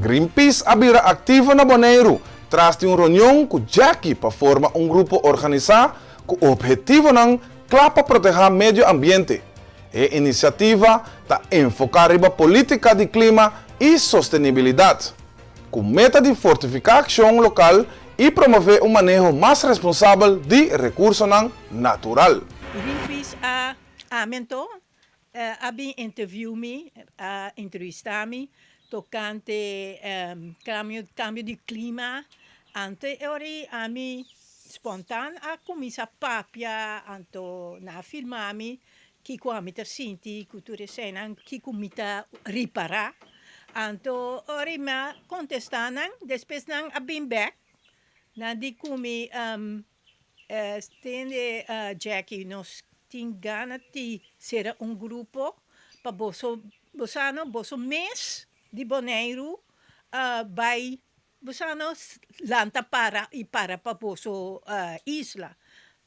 Greenpeace abrirá activo na Bonaire tras de uma reunião com Jackie para formar um grupo organizado com o objetivo de proteger o meio ambiente. A iniciativa está enfocada na política de clima e sustentabilidade, com meta de fortificar a ação local e promover um manejo mais responsável de recursos naturais. Greenpeace aumentou, entrevistar-me, tocante cambio de clima. Ante ori ami spontaan a comincia papia anto na filmami que kwami ter sinti cultura senan que comita ripara anto ori ma contestanan después nang abim back na di kumi stende Jackie nos tingana ti será grupo pa boso mês de Bonaire by Busano lanta para poso isla.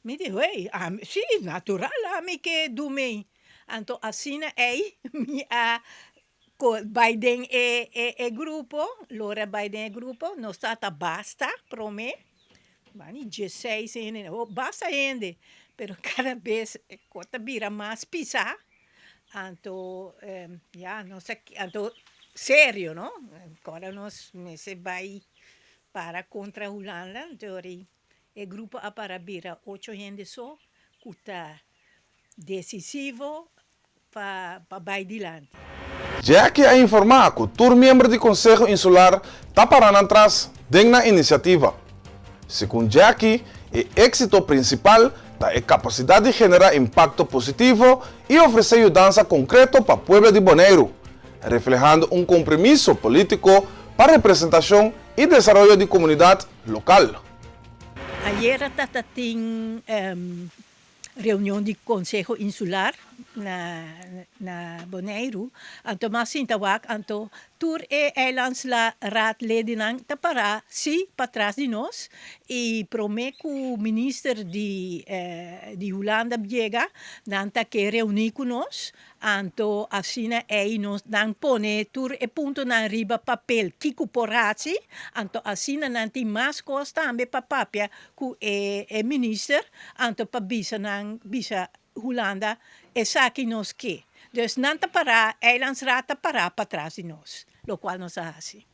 Mi dijo, hey, sí, natural, ami que dume. Anto asina mi Biden grupo, Lora Biden grupo, no stata basta, prome. Bani 16 basta ende. Pero cada vez cota bira mais pisa. Anto, no sé, anto sério, não? Agora nós vai para contra a Holanda, então o grupo a para bira 8 gente só, que está decisivo para vai adiante. Jackie a informar que o membro do Conselho Insular está parando atrás da iniciativa. Segundo Jackie, o êxito principal é a capacidade de gerar impacto positivo e oferecer ajuda concreta para o povo de Bonaire, reflejando um compromisso político para a representação e desenvolvimento de comunidade local. Ayer tem reunião do Conselho Insular na Bonaire, anto masintawak anto tur eilands la raadledinang tapara si patras di nos e promeco minister di Holanda biega nanta que reunir com nós anto assina nos nang pone tur punto na riba papel kiku porati anto assina nanti mas costa ambe papapia ku minister anto pabisa nang bisa Holanda saki nos que. Dus nanta para, eilandsrata para trás de nós, lo qual nos hace.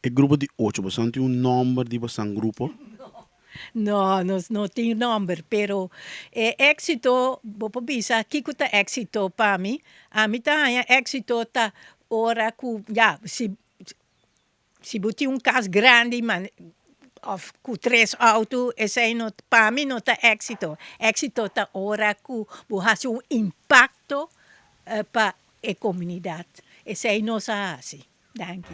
O grupo de 8, você tem número de você grupo? No, não tem número, pero éxito, bopo bisa, kiko ta éxito para mim, a mim tá éxito ta ora ku, se bote caso grande, man, of com 3 autos, esse não para mim não tá éxito. Éxito tá ora que hace impacto para a comunidade. Esse aí não se hace. Danke.